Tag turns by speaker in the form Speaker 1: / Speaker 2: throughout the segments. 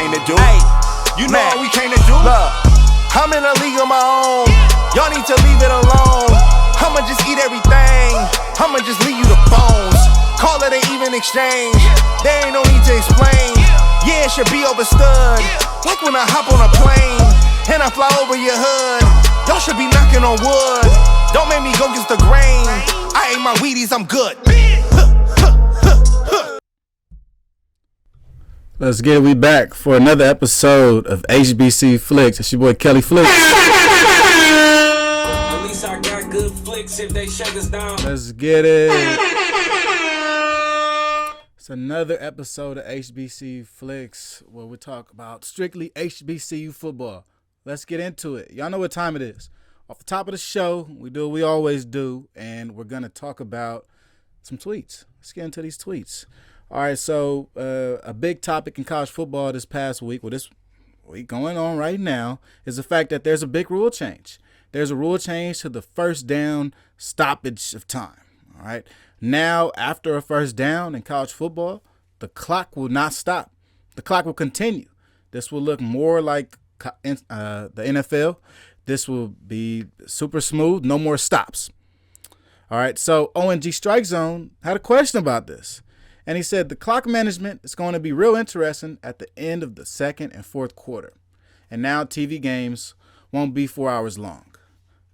Speaker 1: came to do.
Speaker 2: Hey, you know
Speaker 1: Man,
Speaker 2: what we came to do?
Speaker 1: Look, I'm in a league of my own. Y'all need to leave it alone. I'ma just eat everything. I'ma just leave you the bones. Call it an even exchange. There ain't no need to explain. Yeah, it should be overstood. Like when I hop on a plane and I fly over your hood. Y'all should be knocking on wood. Don't make me go against the grain. I ate my Wheaties, I'm good.
Speaker 3: Let's get it. We back for another episode of HBCU Flicks. It's your boy Kelly Flicks.
Speaker 4: At least I got good flicks if they shut us down.
Speaker 3: Let's get it. It's another episode of HBCU Flicks where we talk about strictly HBCU football. Let's get into it. Y'all know what time it is. Off the top of the show, we do what we always do, and we're going to talk about some tweets. Let's get into these tweets. All right, so a big topic in college football this past week, this week going on right now, is the fact that there's a big rule change. There's a rule change to the first down stoppage of time. All right, now after a first down in college football, the clock will not stop. The clock will continue. This will look more like the NFL. This will be super smooth, no more stops. All right, so ONG Strike Zone had a question about this. And he said the clock management is going to be real interesting at the end of the second and fourth quarter. And now TV games won't be 4 hours long.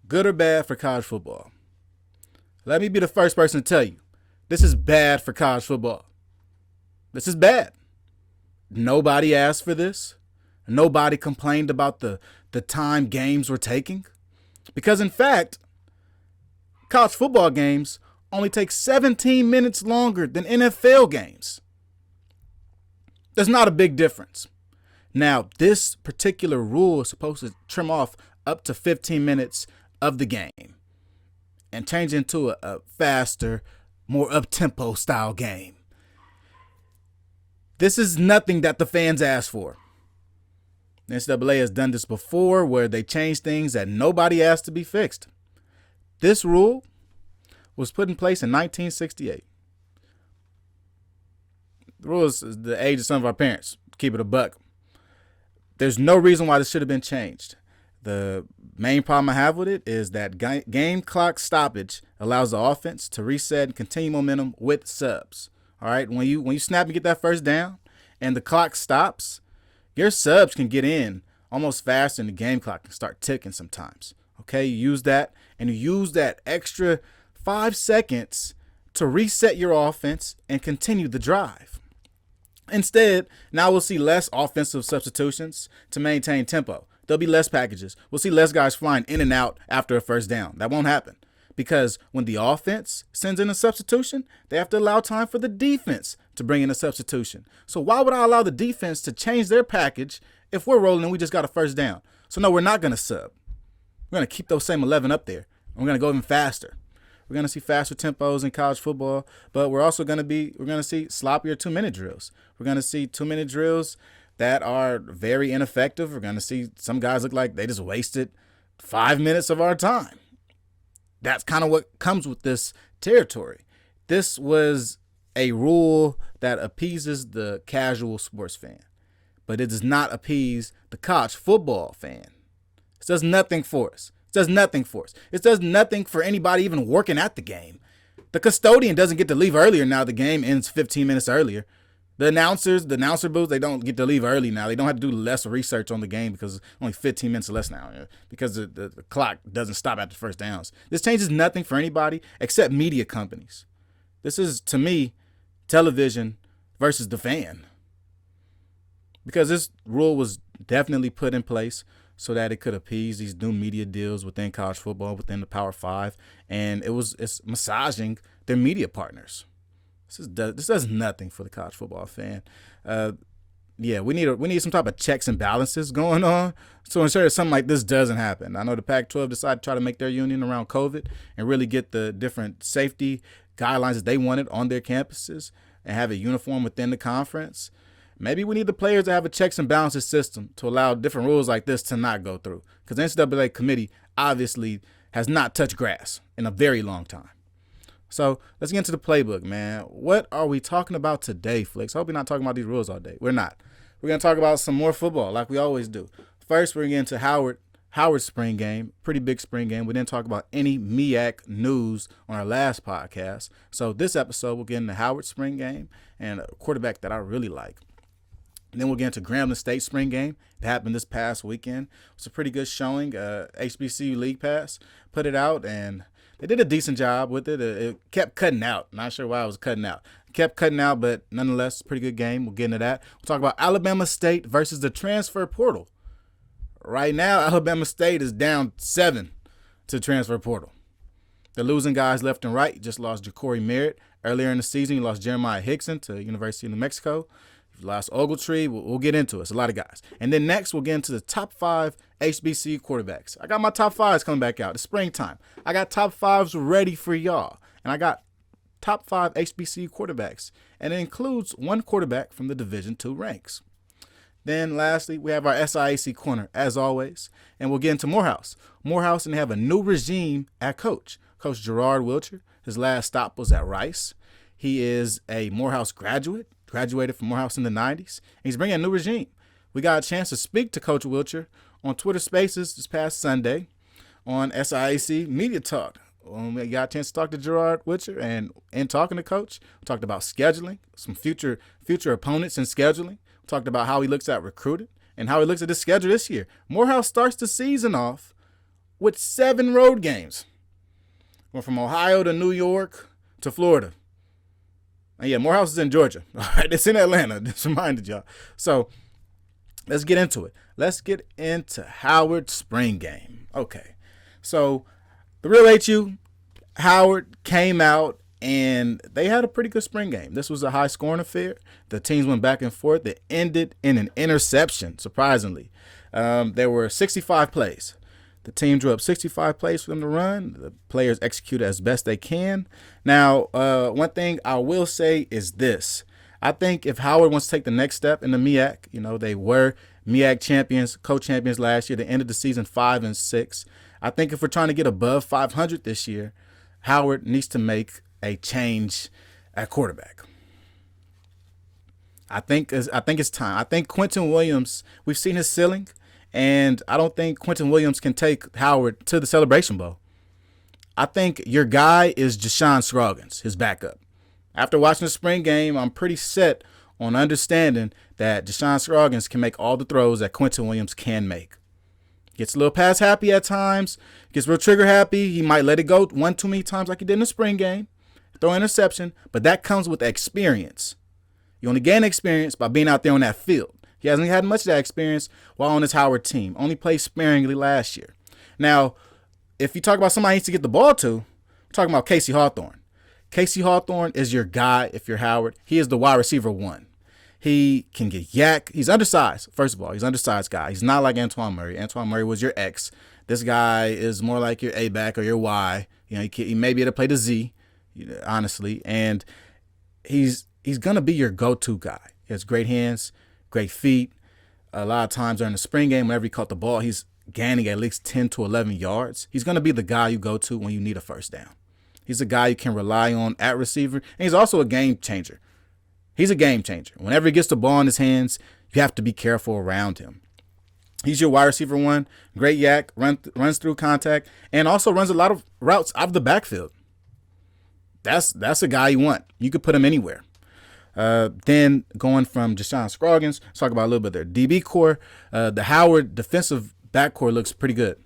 Speaker 3: Good or bad for college football? Let me be the first person to tell you, this is bad for college football. This is bad. Nobody asked for this. Nobody complained about the time games were taking. Because in fact, college football games only take 17 minutes longer than NFL games. There's not a big difference. Now, this particular rule is supposed to trim off up to 15 minutes of the game and change into a faster, more up-tempo style game. This is nothing that the fans asked for. The NCAA has done this before where they change things that nobody asked to be fixed. This rule was put in place in 1968. The rule is the age of some of our parents. Keep it a buck. There's no reason why this should have been changed. The main problem I have with it is that game clock stoppage allows the offense to reset and continue momentum with subs. All right, when you snap and get that first down and the clock stops, your subs can get in almost faster than the game clock can start ticking sometimes. Okay, you use that, and you use that extra 5 seconds to reset your offense and continue the drive. Instead, now we'll see less offensive substitutions to maintain tempo. There'll be less packages. We'll see less guys flying in and out after a first down. That won't happen because when the offense sends in a substitution, they have to allow time for the defense to bring in a substitution. So why would I allow the defense to change their package if we're rolling and we just got a first down? So no, we're not going to sub. We're going to keep those same 11 up there. And we're going to go even faster. We're going to see faster tempos in college football, but we're also going to see sloppier 2-minute drills. We're going to see 2-minute drills that are very ineffective. We're going to see some guys look like they just wasted 5 minutes of our time. That's kind of what comes with this territory. This was a rule that appeases the casual sports fan, but it does not appease the college football fan. It does nothing for us. It does nothing for us. It does nothing for anybody even working at the game. The custodian doesn't get to leave earlier now. The game ends 15 minutes earlier. The announcer booths, they don't get to leave early now. They don't have to do less research on the game because only 15 minutes less now because the clock doesn't stop at the first downs. This changes nothing for anybody except media companies. This is, to me, television versus the fan. Because this rule was definitely put in place so that it could appease these new media deals within college football, within the Power Five, and it's massaging their media partners. This does nothing for the college football fan. We need some type of checks and balances going on to ensure that something like this doesn't happen. I know the Pac-12 decided to try to make their union around COVID and really get the different safety guidelines that they wanted on their campuses and have it uniform within the conference. Maybe we need the players to have a checks and balances system to allow different rules like this to not go through. Because the NCAA committee obviously has not touched grass in a very long time. So let's get into the playbook, man. What are we talking about today, Flicks? I hope we're not talking about these rules all day. We're not. we're going to talk about some more football like we always do. First, we're going to get into Howard's spring game, pretty big spring game. We didn't talk about any MEAC news on our last podcast. So this episode, we'll get into Howard's spring game and a quarterback that I really like. And then we'll get into Grambling State spring game. It happened this past weekend. It was a pretty good showing. HBCU League Pass put it out, and they did a decent job with it. It kept cutting out. Not sure why it was cutting out. It kept cutting out, but nonetheless, pretty good game. We'll get into that. We'll talk about Alabama State versus the transfer portal. Right now, Alabama State is down 7 to transfer portal. They're losing guys left and right. You just lost Ja'Cory Merritt. Earlier in the season, you lost Jeremiah Hickson to University of New Mexico. You lost Ogletree. We'll get into it. It's a lot of guys. And then next, we'll get into the top 5 HBCU quarterbacks. I got my top 5s coming back out. It's springtime. I got top 5s ready for y'all. And I got top 5 HBCU quarterbacks. And it includes one quarterback from the Division II ranks. Then lastly, we have our SIAC corner, as always. And we'll get into Morehouse. Morehouse, and they have a new regime at coach. Coach Gerard Wiltshire. His last stop was at Rice. He is a Morehouse graduate. Graduated from Morehouse in the 90s. And he's bringing a new regime. We got a chance to speak to Coach Wiltshire on Twitter Spaces this past Sunday on SIAC Media Talk. We got a chance to talk to Gerard Wiltshire, and in talking to Coach, we talked about scheduling, some future opponents and scheduling. We talked about how he looks at recruiting and how he looks at his schedule this year. Morehouse starts the season off with 7 road games. Went from Ohio to New York to Florida. And yeah, Morehouse is in Georgia. All right, it's in Atlanta. Just reminded y'all. So let's get into it. Let's get into Howard's spring game. Okay, so the real HU, Howard came out and they had a pretty good spring game. This was a high-scoring affair. The teams went back and forth. It ended in an interception, surprisingly. There were 65 plays. The team drew up 65 plays for them to run. The players executed as best they can. Now, one thing I will say is this. I think if Howard wants to take the next step in the MEAC, they were MEAC champions, co-champions last year. They ended the season 5-6. I think if we're trying to get above 500 this year, Howard needs to make a change at quarterback. I think it's time. I think Quentin Williams, we've seen his ceiling. And I don't think Quentin Williams can take Howard to the Celebration Bowl. I think your guy is Deshaun Scroggins, his backup. After watching the spring game, I'm pretty set on understanding that Deshaun Scroggins can make all the throws that Quentin Williams can make. Gets a little pass happy at times, gets real trigger happy. He might let it go one too many times like he did in the spring game, throw an interception, but that comes with experience. You only gain experience by being out there on that field. He hasn't had much of that experience while on his Howard team. Only played sparingly last year. Now, if you talk about somebody needs to get the ball to, we're talking about Casey Hawthorne. Casey Hawthorne is your guy if you're Howard. He is the wide receiver 1. He can get yak. He's undersized. First of all, he's an undersized guy. He's not like Antoine Murray. Antoine Murray was your X. This guy is more like your A-back or your Y. He may be able to play the Z, honestly. And he's going to be your go-to guy. He has great hands. Great feet. A lot of times during the spring game, whenever he caught the ball, he's gaining at least 10 to 11 yards. He's going to be the guy you go to when you need a first down. He's a guy you can rely on at receiver, and he's also a game changer. He's a game changer. Whenever he gets the ball in his hands, you have to be careful around him. He's your wide receiver 1. Great yak, runs through contact, and also runs a lot of routes out of the backfield. That's a guy you want. You could put him anywhere. Then going from Deshaun Scroggins, let's talk about a little bit their DB core. The Howard defensive back core looks pretty good.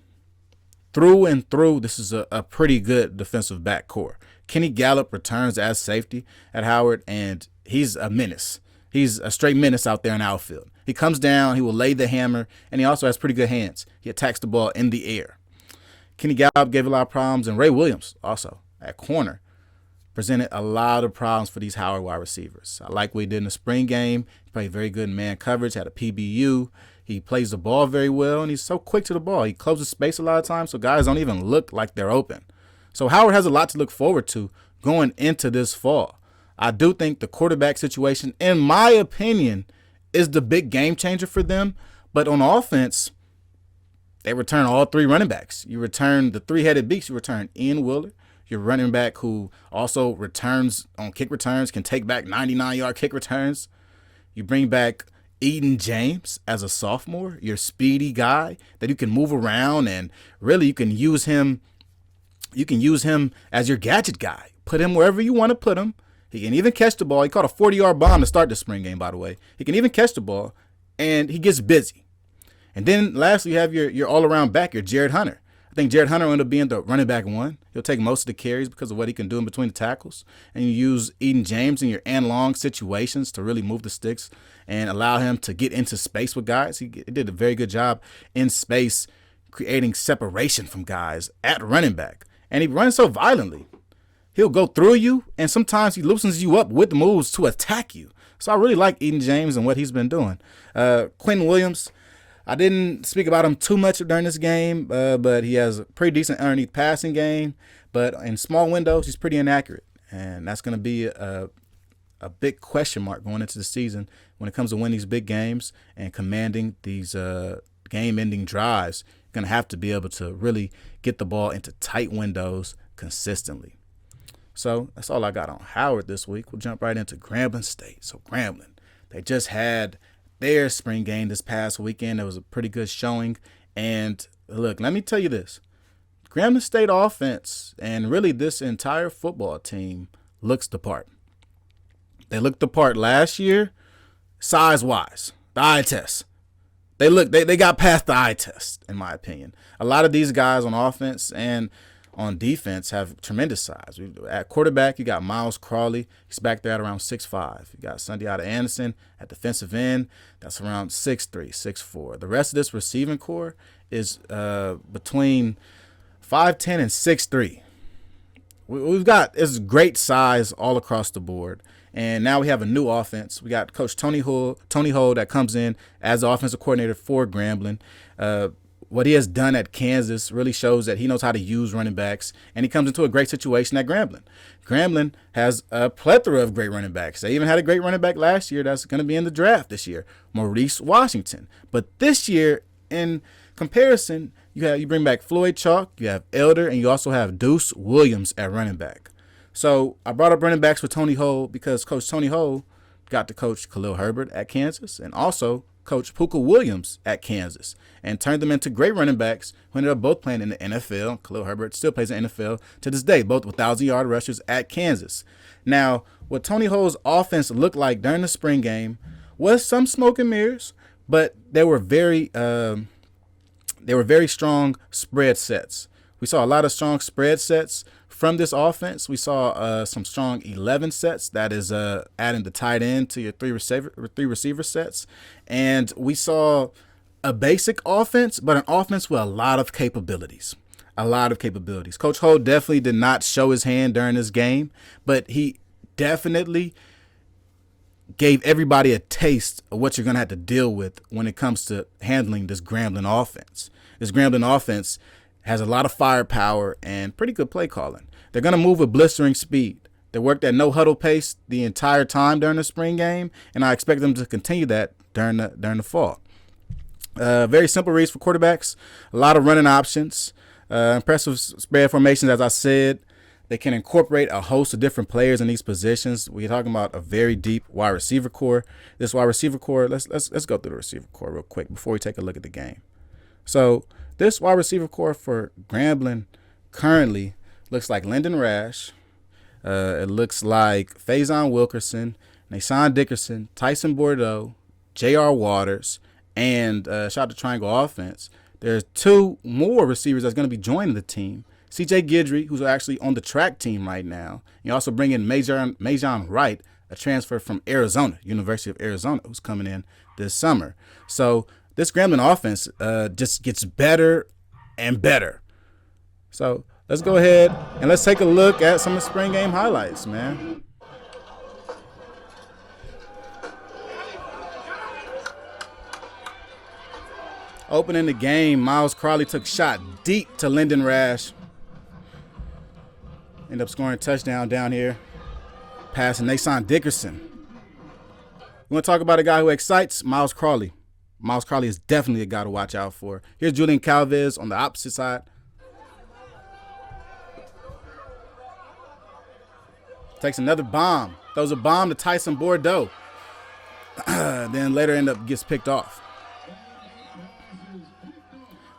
Speaker 3: Through and through, this is a pretty good defensive back core. Kenny Gallup returns as safety at Howard, and he's a menace. He's a straight menace out there in the outfield. He comes down, he will lay the hammer, and he also has pretty good hands. He attacks the ball in the air. Kenny Gallup gave a lot of problems, and Ray Williams also at corner presented a lot of problems for these Howard wide receivers. I like what he did in the spring game. He played very good in man coverage, had a PBU. He plays the ball very well, and he's so quick to the ball. He closes space a lot of times, so guys don't even look like they're open. So Howard has a lot to look forward to going into this fall. I do think the quarterback situation, in my opinion, is the big game changer for them. But on offense, they return all 3 running backs. You return the 3-headed beast. You return Ian Wheeler, your running back who also returns on kick returns, can take back 99-yard kick returns. You bring back Eden James as a sophomore, your speedy guy that you can move around, and really you can use him. You can use him as your gadget guy. Put him wherever you want to put him. He can even catch the ball. He caught a 40-yard bomb to start the spring game, by the way. He can even catch the ball, and he gets busy. And then lastly, you have your all-around back, your Jared Hunter. I think Jared Hunter will end up being the running back one. He'll take most of the carries because of what he can do in between the tackles. And you use Eden James in your and long situations to really move the sticks and allow him to get into space with guys. He did a very good job in space, creating separation from guys at running back. And he runs so violently. He'll go through you, and sometimes he loosens you up with moves to attack you. So I really like Eden James and what he's been doing. Quentin Williams, I didn't speak about him too much during this game, but he has a pretty decent underneath passing game. But in small windows, he's pretty inaccurate. And that's going to be a big question mark going into the season when it comes to winning these big games and commanding these game-ending drives. You're going to have to be able to really get the ball into tight windows consistently. So that's all I got on Howard this week. We'll jump right into Grambling State. So Grambling, they just had their spring game this past weekend. It was a pretty good showing. And look, let me tell you this. Grambling State offense and really this entire football team looks the part. They looked the part last year, size-wise, the eye test. They got past the eye test, in my opinion. A lot of these guys on offense and on defense have tremendous size. At quarterback, you got Miles Crawley. He's back there at around 6'5". You got Sunday Anderson at defensive end. That's around 6'3", 6'4". The rest of this receiving core is between 5'10" and 6'3". We've got this great size all across the board. And now we have a new offense. We got Coach Tony Hull that comes in as the offensive coordinator for Grambling. What he has done at Kansas really shows that he knows how to use running backs, and he comes into a great situation at Grambling. Grambling has a plethora of great running backs. They even had a great running back last year that's going to be in the draft this year, Maurice Washington. But this year, in comparison, you bring back Floyd Chalk, you have Elder, and you also have Deuce Williams at running back. So I brought up running backs for Tony Hull because Coach Tony Hull got to coach Khalil Herbert at Kansas and also Coach Puka Williams at Kansas and turned them into great running backs who ended up both playing in the NFL. Khalil Herbert still plays in the NFL to this day, both with 1,000-yard rushers at Kansas. Now, what Tony Hull's offense looked like during the spring game was some smoke and mirrors, but they were very strong spread sets. We saw a lot of strong spread sets from this offense. We saw some strong 11 sets. That is adding the tight end to your three receiver sets. And we saw a basic offense, but an offense with a lot of capabilities. Coach Hull definitely did not show his hand during this game, but he definitely gave everybody a taste of what you're going to have to deal with when it comes to handling this Grambling offense. This Grambling offense has a lot of firepower and pretty good play calling. They're going to move with blistering speed. They worked at no huddle pace the entire time during the spring game, and I expect them to continue that during the fall. Very simple reads for quarterbacks. A lot of running options. Impressive spread formations, as I said. They can incorporate a host of different players in these positions. We're talking about a very deep wide receiver core. This wide receiver core, let's go through the receiver core real quick before we take a look at the game. So this wide receiver core for Grambling currently looks like Lyndon Rash. It looks like Faison Wilkerson, Nason Dickerson, Tyson Bordeaux, J.R. Waters, and shout out to Triangle Offense. There's two more receivers that's going to be joining the team. C.J. Guidry, who's actually on the track team right now. You also bring in Majon Wright, a transfer from Arizona, University of Arizona, who's coming in this summer. So this Grambling offense just gets better and better. So let's go ahead and let's take a look at some of the spring game highlights, man. Opening the game, Miles Crawley took shot deep to Lyndon Rash. Ended up scoring a touchdown down here. Passing Nason Dickerson. You want to talk about a guy who excites? Miles Crawley. Miles Crawley is definitely a guy to watch out for. Here's Julian Calvez on the opposite side. Takes another bomb. Throws a bomb to Tyson Bordeaux. then later gets picked off.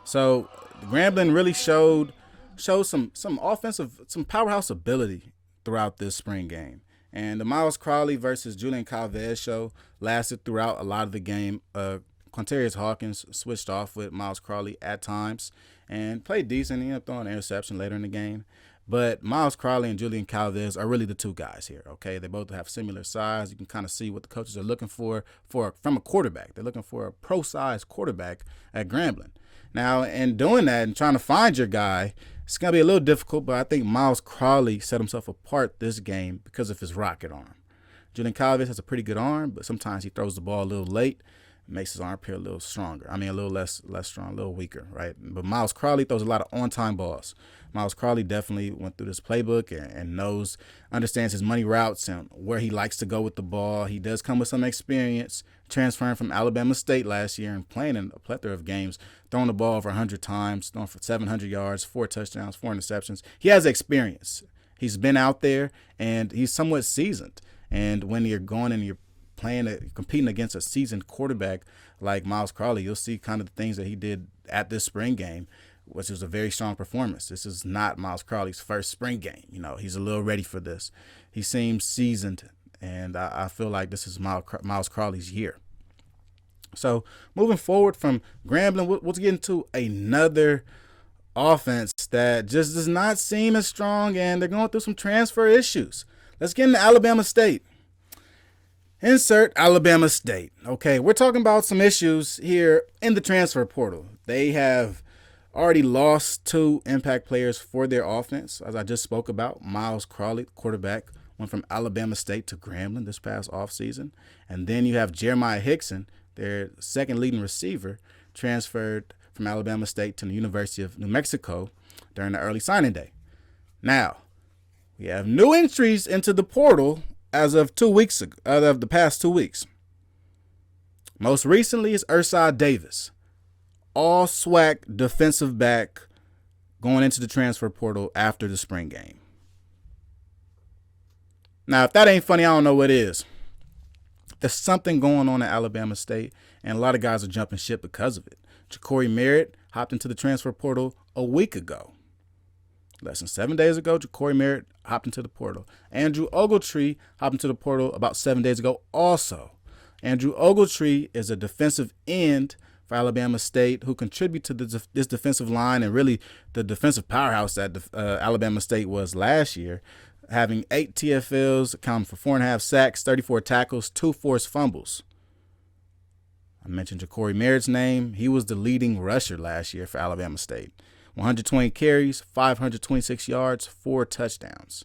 Speaker 3: So Grambling really showed some offensive, some powerhouse ability throughout this spring game. And the Miles Crowley versus Julian Calvez show lasted throughout a lot of the game. Quintarius Hawkins switched off with Miles Crowley at times and played decent. He ended up throwing an interception later in the game. But Miles Crowley and Julian Calvez are really the two guys here, okay? They both have similar size. You can kind of see what the coaches are looking for from a quarterback. They're looking for a pro-size quarterback at Grambling. Now, in doing that and trying to find your guy, it's going to be a little difficult, but I think Miles Crowley set himself apart this game because of his rocket arm. Julian Calvez has a pretty good arm, but sometimes he throws the ball a little late. Makes his arm appear a little stronger. I mean, a little less strong, a little weaker, right? But Miles Crowley throws a lot of on-time balls. Miles Crowley definitely went through this playbook and understands his money routes and where he likes to go with the ball. He does come with some experience, transferring from Alabama State last year and playing in a plethora of games, throwing the ball over 100 times, throwing for 700 yards, 4 touchdowns, 4 interceptions. He has experience. He's been out there, and he's somewhat seasoned. And when you're going and you're competing against a seasoned quarterback like Miles Crowley, you'll see kind of the things that he did at this spring game, which was a very strong performance. This is not Miles Crowley's first spring game. You know, he's a little ready for this. He seems seasoned, and I feel like this is Miles Crowley's year. So moving forward from Grambling, we'll get into another offense that just does not seem as strong, and they're going through some transfer issues. Let's get into Alabama State. Insert Alabama State. Okay, we're talking about some issues here in the transfer portal. They have already lost 2 impact players for their offense, as I just spoke about. Miles Crowley, quarterback, went from Alabama State to Grambling this past offseason. And then you have Jeremiah Hickson, their second leading receiver, transferred from Alabama State to the University of New Mexico during the early signing day. Now, we have new entries into the portal as of 2 weeks ago, out of the past 2 weeks. Most recently is Ersad Davis, all SWAC defensive back going into the transfer portal after the spring game. Now, if that ain't funny, I don't know what is. There's something going on at Alabama State, and a lot of guys are jumping ship because of it. Ja'Cory Merritt hopped into the transfer portal a week ago. Less than 7 days ago, Ja'Cory Merritt hopped into the portal. Andrew Ogletree hopped into the portal about 7 days ago also. Andrew Ogletree is a defensive end for Alabama State who contribute to this defensive line and really the defensive powerhouse that Alabama State was last year, having 8 TFLs, accounting for 4.5 sacks, 34 tackles, 2 forced fumbles. I mentioned Ja'Cory Merritt's name. He was the leading rusher last year for Alabama State. 120 carries, 526 yards, 4 touchdowns.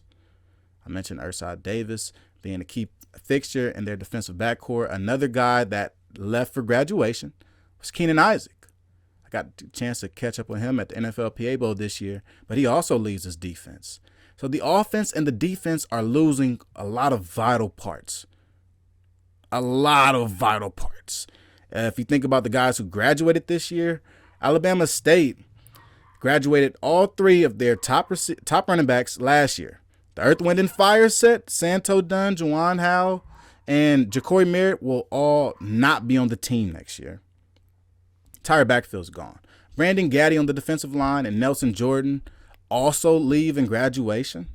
Speaker 3: I mentioned Ersad Davis being a key fixture in their defensive backcourt. Another guy that left for graduation was Keenan Isaac. I got a chance to catch up with him at the NFLPA Bowl this year, but he also leads his defense. So the offense and the defense are losing a lot of vital parts. A lot of vital parts. If you think about the guys who graduated this year, Alabama State graduated all 3 of their top running backs last year. The Earth, Wind, and Fire set, Santo Dunn, Juwan Howell, and Ja'Cory Merritt will all not be on the team next year. Entire backfield's gone. Brandon Gaddy on the defensive line and Nelson Jordan also leave in graduation,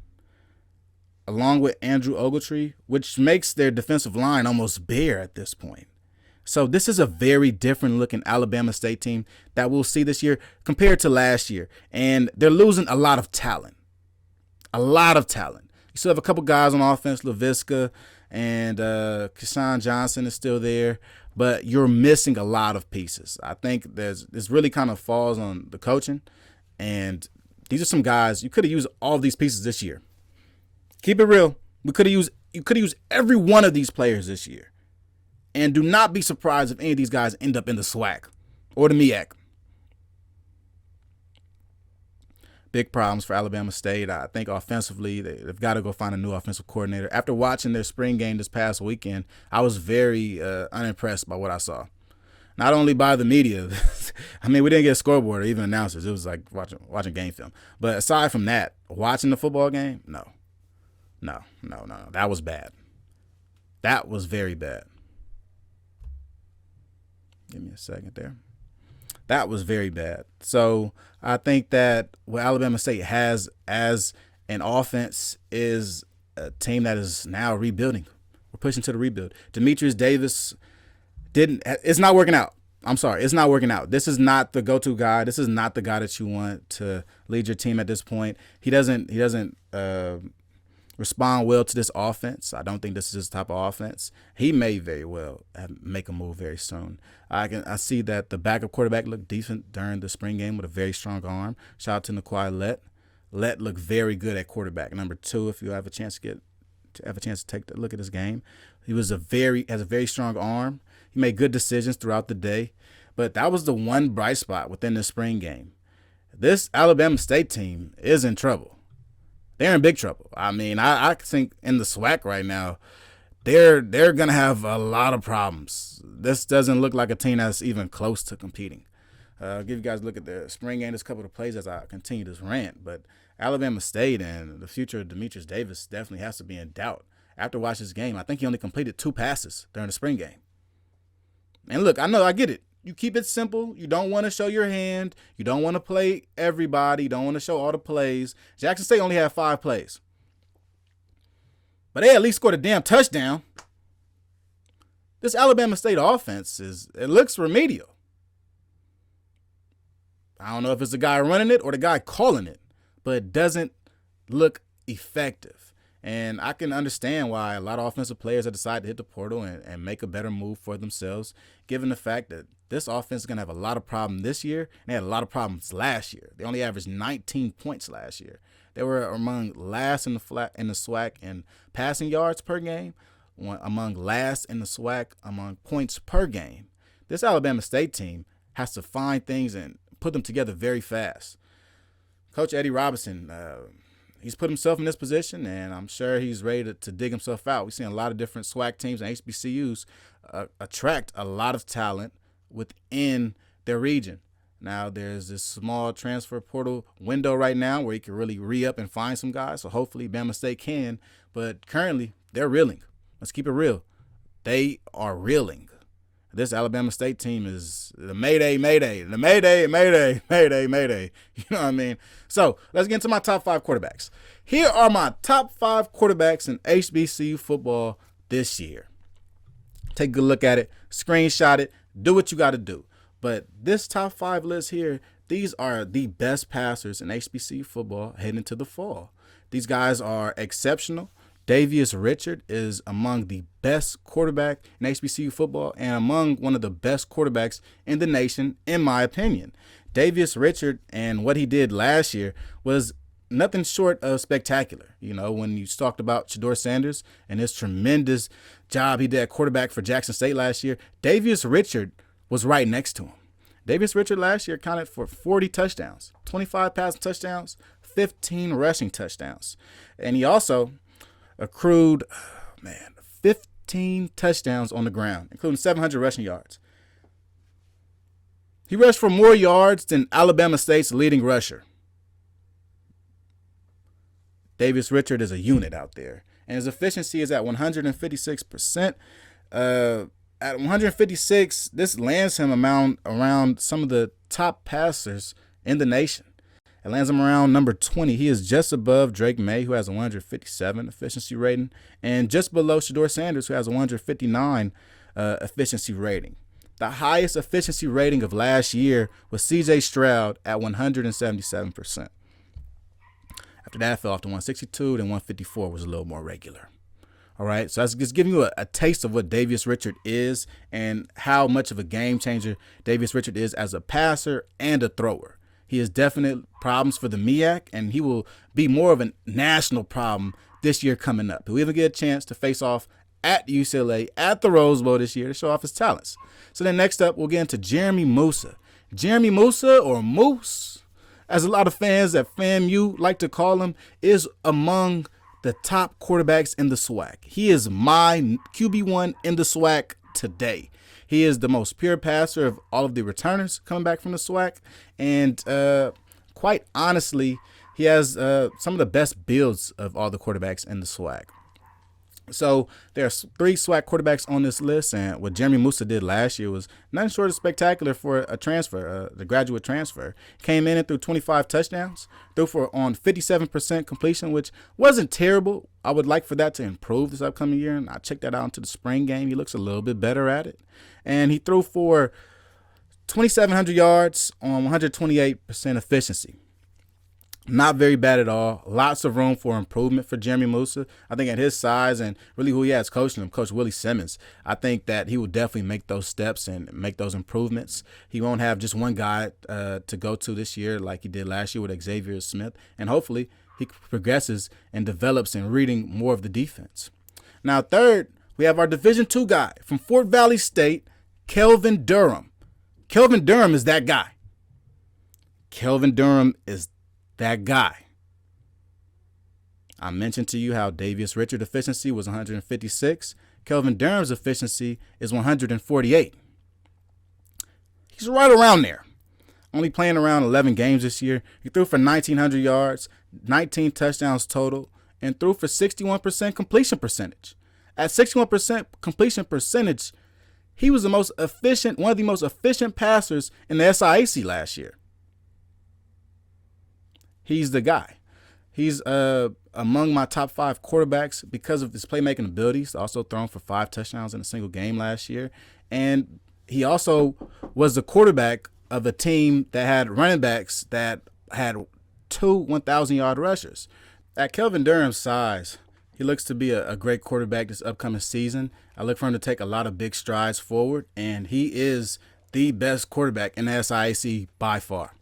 Speaker 3: along with Andrew Ogletree, which makes their defensive line almost bare at this point. So this is a very different looking Alabama State team that we'll see this year compared to last year. And they're losing a lot of talent. A lot of talent. You still have a couple guys on offense. LaVisca and Keshawn Johnson is still there. But you're missing a lot of pieces. I think this really kind of falls on the coaching. And these are some guys, you could have used all of these pieces this year. Keep it real. You could have used every one of these players this year. And do not be surprised if any of these guys end up in the SWAC or the MEAC. Big problems for Alabama State. I think offensively, they've got to go find a new offensive coordinator. After watching their spring game this past weekend, I was very unimpressed by what I saw. Not only by the media. I mean, we didn't get a scoreboard or even announcers. It was like watching game film. But aside from that, watching the football game, no. That was bad. That was very bad. Give me a second there. That was very bad. So I think that what Alabama State has as an offense is a team that is now rebuilding. We're pushing to the rebuild. Demetrius Davis it's not working out. I'm sorry, it's not working out. This is not the go-to guy. This is not the guy that you want to lead your team at this point. He doesn't respond well to this offense. I don't think this is his type of offense. He may very well make a move very soon. I see that the backup quarterback looked decent during the spring game with a very strong arm. Shout out to Naquai Lett. Lett looked very good at quarterback. Number 2, if you have a chance to take a look at his game. He has a very strong arm. He made good decisions throughout the day. But that was the one bright spot within the spring game. This Alabama State team is in trouble. They're in big trouble. I mean, I think in the SWAC right now, they're going to have a lot of problems. This doesn't look like a team that's even close to competing. I'll give you guys a look at the spring game, just a couple of plays as I continue this rant. But Alabama State and the future of Demetrius Davis definitely has to be in doubt. After watching this game, I think he only completed 2 passes during the spring game. And look, I get it. You keep it simple. You don't want to show your hand. You don't want to play everybody. You don't want to show all the plays. Jackson State only had 5 plays. But they at least scored a damn touchdown. This Alabama State offense it looks remedial. I don't know if it's the guy running it or the guy calling it, but it doesn't look effective. And I can understand why a lot of offensive players have decided to hit the portal and make a better move for themselves, given the fact that this offense is going to have a lot of problems this year, and they had a lot of problems last year. They only averaged 19 points last year. They were among last in the SWAC in passing yards per game, among last in the SWAC among points per game. This Alabama State team has to find things and put them together very fast. Coach Eddie Robinson, he's put himself in this position, and I'm sure he's ready to dig himself out. We've seen a lot of different SWAC teams and HBCUs attract a lot of talent within their region. Now, there's this small transfer portal window right now where you can really re-up and find some guys, so hopefully Bama State can. But currently, they're reeling. Let's keep it real. They are reeling. This Alabama State team is the mayday, mayday, the mayday, mayday, mayday, mayday. You know what I mean? So let's get into my top 5 quarterbacks. Here are my top 5 quarterbacks in HBCU football this year. Take a good look at it, screenshot it, do what you got to do. But this top 5 list here, these are the best passers in HBCU football heading into the fall. These guys are exceptional. Davius Richard is among the best quarterback in HBCU football and among one of the best quarterbacks in the nation, in my opinion. Davius Richard and what he did last year was nothing short of spectacular. You know, when you talked about Shedeur Sanders and his tremendous job he did at quarterback for Jackson State last year, Davius Richard was right next to him. Davius Richard last year accounted for 40 touchdowns, 25 passing touchdowns, 15 rushing touchdowns. And he also accrued, 15 touchdowns on the ground, including 700 rushing yards. He rushed for more yards than Alabama State's leading rusher. Davius Richard is a unit out there, and his efficiency is at 156%. At 156, this lands him around some of the top passers in the nation. It lands him around number 20. He is just above Drake May, who has a 157 efficiency rating, and just below Shedeur Sanders, who has a 159 efficiency rating. The highest efficiency rating of last year was C.J. Stroud at 177%. After that, it fell off to 162, then 154 was a little more regular. All right, so that's just giving you a taste of what Davius Richard is and how much of a game changer Davius Richard is as a passer and a thrower. He has definite problems for the MEAC, and he will be more of a national problem this year coming up. He'll even get a chance to face off at UCLA at the Rose Bowl this year to show off his talents. So then next up, we'll get into Jeremy Moussa. Jeremy Moussa, or Moose, as a lot of fans at FAMU like to call him, is among the top quarterbacks in the SWAC. He is my QB1 in the SWAC today. He is the most pure passer of all of the returners coming back from the SWAC. And quite honestly, he has some of the best builds of all the quarterbacks in the SWAC. So there are 3 SWAC quarterbacks on this list, and what Jeremy Musa did last year was nothing short of spectacular for a transfer, the graduate transfer. Came in and threw 25 touchdowns, threw for on 57% completion, which wasn't terrible. I would like for that to improve this upcoming year, and I checked that out into the spring game. He looks a little bit better at it, and he threw for 2,700 yards on 128% efficiency. Not very bad at all. Lots of room for improvement for Jeremy Musa. I think at his size and really who he has coaching him, Coach Willie Simmons, I think that he will definitely make those steps and make those improvements. He won't have just one guy to go to this year like he did last year with Xavier Smith. And hopefully he progresses and develops in reading more of the defense. Now, third, we have our Division II guy from Fort Valley State, Kelvin Durham. Kelvin Durham is that guy. Kelvin Durham is that guy. I mentioned to you how Davius Richard efficiency was 156. Kelvin Durham's efficiency is 148. He's right around there. Only playing around 11 games this year. He threw for 1,900 yards, 19 touchdowns total, and threw for 61% completion percentage. At 61% completion percentage, he was one of the most efficient passers in the SIAC last year. He's the guy. He's among my top 5 quarterbacks because of his playmaking abilities. Also thrown for 5 touchdowns in a single game last year. And he also was the quarterback of a team that had running backs that had 2 1,000-yard rushers. At Kelvin Durham's size, he looks to be a great quarterback this upcoming season. I look for him to take a lot of big strides forward, and he is the best quarterback in the SIAC by far.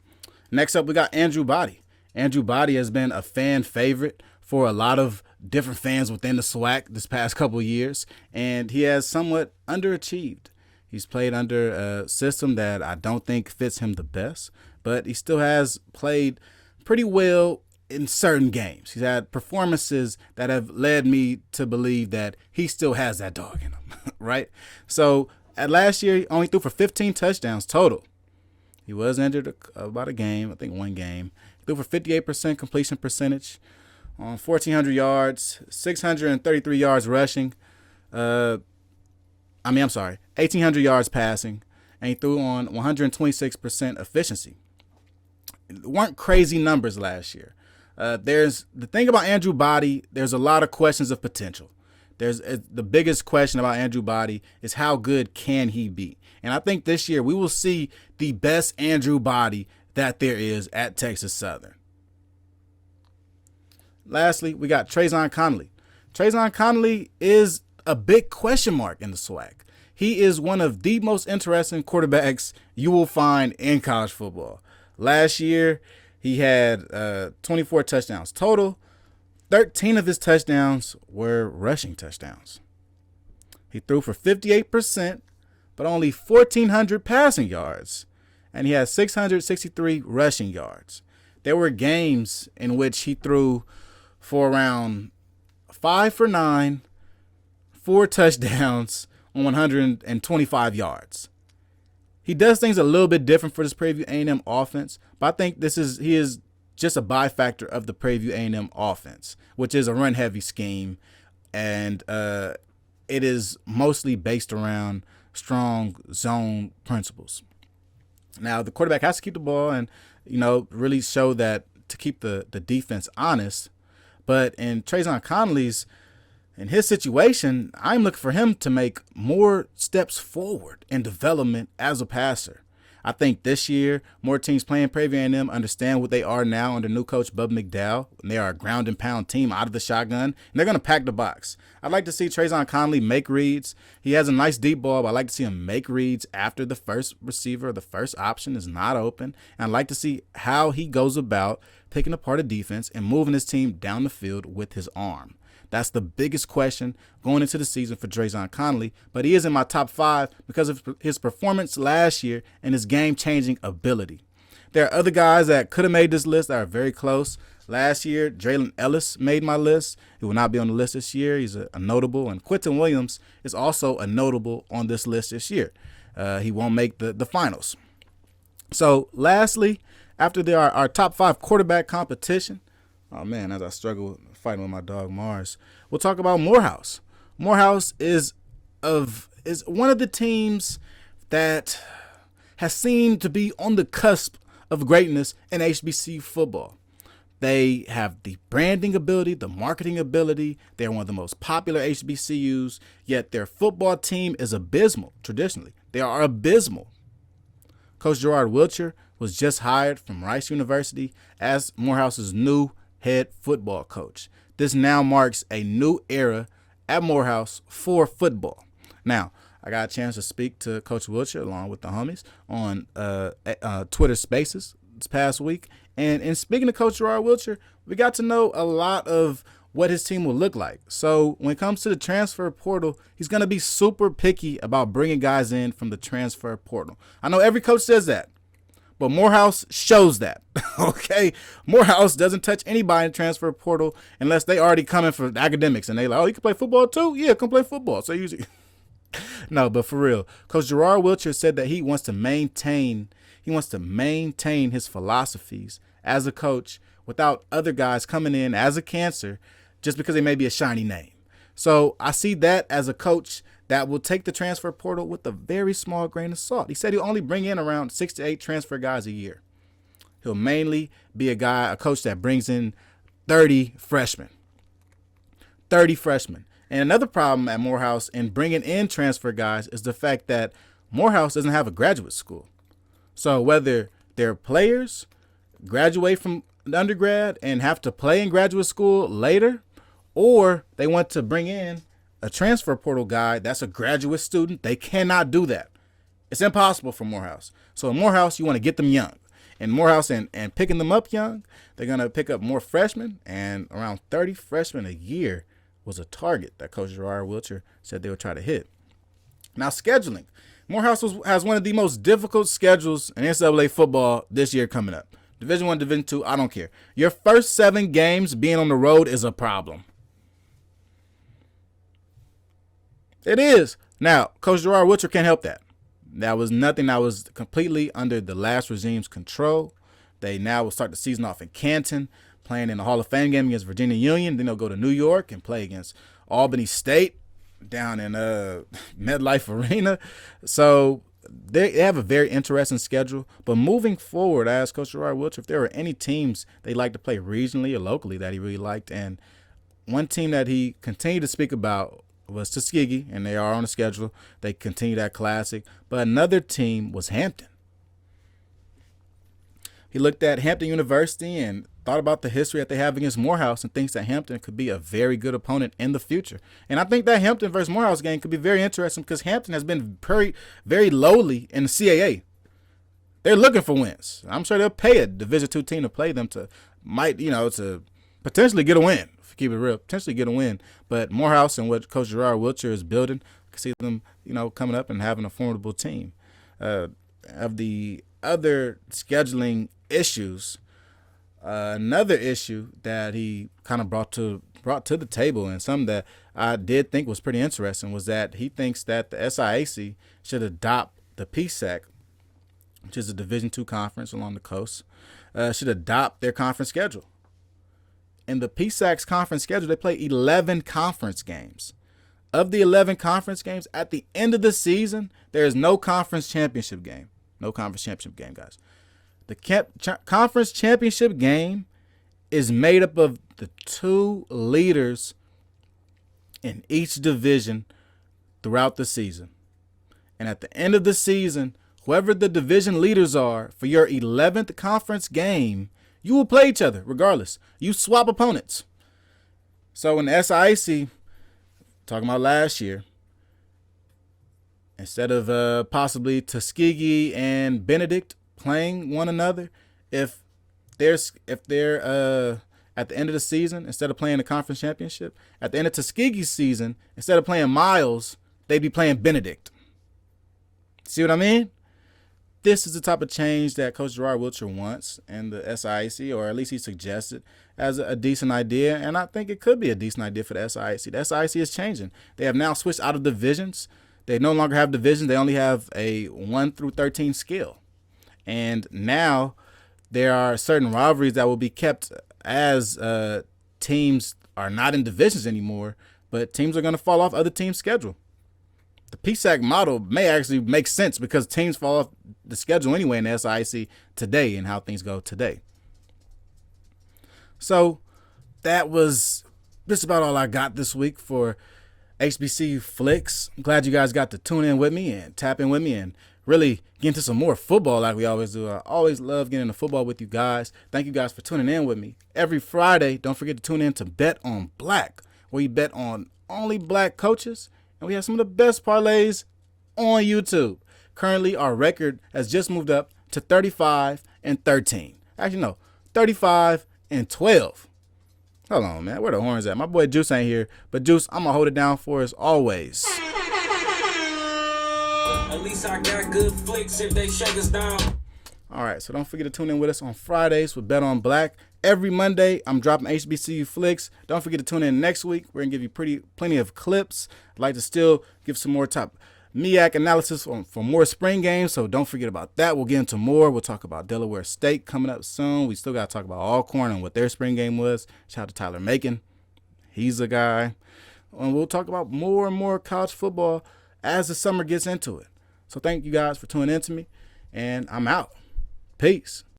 Speaker 3: Next up, we got Andrew Body. Andrew Body has been a fan favorite for a lot of different fans within the SWAC this past couple of years, and he has somewhat underachieved. He's played under a system that I don't think fits him the best, but he still has played pretty well in certain games. He's had performances that have led me to believe that he still has that dog in him, right? So at last year, he only threw for 15 touchdowns total. He was injured about a game, I think one game. He threw for 58% completion percentage on 1,400 yards, 633 yards rushing. 1,800 yards passing, and he threw on 126% efficiency. It weren't crazy numbers last year. There's the thing about Andrew Body. There's a lot of questions of potential. The biggest question about Andrew Body is how good can he be? And I think this year we will see the best Andrew Body that there is at Texas Southern. Lastly, we got Trayzon Connolly. Trayzon Connolly is a big question mark in the SWAC. He is one of the most interesting quarterbacks you will find in college football. Last year, he had 24 touchdowns total. 13 of his touchdowns were rushing touchdowns. He threw for 58%, but only 1,400 passing yards, and he had 663 rushing yards. There were games in which he threw for around 5 for 9, 4 touchdowns on 125 yards. He does things a little bit different for this Prairie View A&M offense, but I think he is just a byfactor of the Prairie View A&M offense, which is a run-heavy scheme, and it is mostly based around strong zone principles. Now, the quarterback has to keep the ball and, really show that to keep the defense honest. But in Trayzon Connolly's, in his situation, I'm looking for him to make more steps forward in development as a passer. I think this year, more teams playing Prairie View A&M understand what they are now under new coach Bub McDowell. And they are a ground and pound team out of the shotgun, and they're going to pack the box. I'd like to see Trayzon Connolly make reads. He has a nice deep ball, but I'd like to see him make reads after the first receiver, the first option is not open. And I'd like to see how he goes about picking apart a defense and moving his team down the field with his arm. That's the biggest question going into the season for Trayzon Connolly, but he is in my top 5 because of his performance last year and his game-changing ability. There are other guys that could have made this list that are very close. Last year, Draylen Ellis made my list. He will not be on the list this year. He's a notable, and Quentin Williams is also a notable on this list this year. He won't make the finals. So, lastly, after our top 5 quarterback competition, oh man, as I struggle fighting with my dog Mars, we'll talk about Morehouse. Morehouse is one of the teams that has seemed to be on the cusp of greatness in HBCU football. They have the branding ability, the marketing ability. They're one of the most popular HBCUs, yet their football team is abysmal traditionally. They are abysmal. Coach Gerard Wiltshire was just hired from Rice University as Morehouse's new head football coach. This now marks a new era at Morehouse for football. Now, I got a chance to speak to Coach Wiltshire along with the homies on Twitter Spaces this past week. And in speaking to Coach Gerard Wiltshire, we got to know a lot of what his team will look like. So when it comes to the transfer portal, he's going to be super picky about bringing guys in from the transfer portal. I know every coach says that, but Morehouse shows that. Okay? Morehouse doesn't touch anybody in the transfer portal unless they already coming for academics. And they like, oh, you can play football too? Yeah, come play football. So usually... No, but for real, Coach Gerard Wiltshire said that he wants to maintain his philosophies as a coach without other guys coming in as a cancer just because they may be a shiny name. So I see that as a coach that will take the transfer portal with a very small grain of salt. He said he'll only bring in around 6 to 8 transfer guys a year. He'll mainly be a coach that brings in 30 freshmen. 30 freshmen. And another problem at Morehouse in bringing in transfer guys is the fact that Morehouse doesn't have a graduate school. So whether their players graduate from undergrad and have to play in graduate school later, or they want to bring in a transfer portal guy that's a graduate student, they cannot do that. It's impossible for Morehouse. So in Morehouse, you want to get them young. In Morehouse and picking them up young, they're going to pick up more freshmen, and around 30 freshmen a year was a target that Coach Gerard Wiltshire said they would try to hit. Now, scheduling. Morehouse has one of the most difficult schedules in NCAA football this year coming up. Division I, Division II, I don't care. Your first 7 games being on the road is a problem. It is. Now, Coach Gerard Wiltshire can't help that. That was nothing that was completely under the last regime's control. They now will start the season off in Canton, playing in the Hall of Fame game against Virginia Union. Then they'll go to New York and play against Albany State down in MetLife Arena. So they have a very interesting schedule. But moving forward, I asked Coach Gerard Wiltshire if there were any teams they'd like to play regionally or locally that he really liked. And one team that he continued to speak about was Tuskegee, and they are on the schedule. They continue that classic. But another team was Hampton. He looked at Hampton University and thought about the history that they have against Morehouse and thinks that Hampton could be a very good opponent in the future. And I think that Hampton versus Morehouse game could be very interesting because Hampton has been very lowly in the CAA. They're looking for wins. I'm sure they'll pay a Division II team to play them to potentially get a win. If you keep it real, potentially get a win. But Morehouse and what Coach Gerard Wiltshire is building, I can see them, coming up and having a formidable team. Of the other scheduling issues, another issue that he kind of brought to the table, and something that I did think was pretty interesting, was that he thinks that the SIAC should adopt the PSAC, which is a Division II conference along the coast, should adopt their conference schedule. In the PSAC's conference schedule, they play 11 conference games. Of the 11 conference games, at the end of the season, there is no conference championship game. No conference championship game, guys. The conference championship game is made up of the 2 leaders in each division throughout the season. And at the end of the season, whoever the division leaders are for your 11th conference game, you will play each other regardless. You swap opponents. So in the SIAC, talking about last year, instead of possibly Tuskegee and Benedict playing one another, if they're at the end of the season, instead of playing the conference championship, at the end of Tuskegee's season, instead of playing Miles, they'd be playing Benedict. See what I mean? This is the type of change that Coach Gerard Wiltshire wants in the SIAC, or at least he suggested as a decent idea, and I think it could be a decent idea for the SIAC. The SIAC is changing. They have now switched out of divisions. They no longer have divisions. They only have a 1 through 13 scale. And now there are certain rivalries that will be kept as teams are not in divisions anymore. but teams are going to fall off other teams' schedule. The PSAC model may actually make sense because teams fall off the schedule anyway in the SIAC today and how things go today. So that was just about all I got this week for HBCU Flicks. I'm glad you guys got to tune in with me and tap in with me and really get into some more football like we always do. I always love getting into football with you guys. Thank you guys for tuning in with me. Every Friday, don't forget to tune in to Bet on Black, where we bet on only black coaches. And we have some of the best parlays on YouTube. Currently, our record has just moved up to 35-13. Actually, no, 35-12. Hold on, man. Where the horns at? My boy Juice ain't here. But Juice, I'm going to hold it down for us always.
Speaker 4: At least I got good flicks if they shake us down.
Speaker 3: All right, so don't forget to tune in with us on Fridays with Bet on Black. Every Monday, I'm dropping HBCU Flicks. Don't forget to tune in next week. We're going to give you plenty of clips. I'd like to still give some more top MEAC analysis for more spring games, so don't forget about that. We'll get into more. We'll talk about Delaware State coming up soon. We still got to talk about Alcorn and what their spring game was. Shout out to Tyler Macon. He's a guy. And we'll talk about more and more college football as the summer gets into it. So thank you guys for tuning in to me, and I'm out. Peace.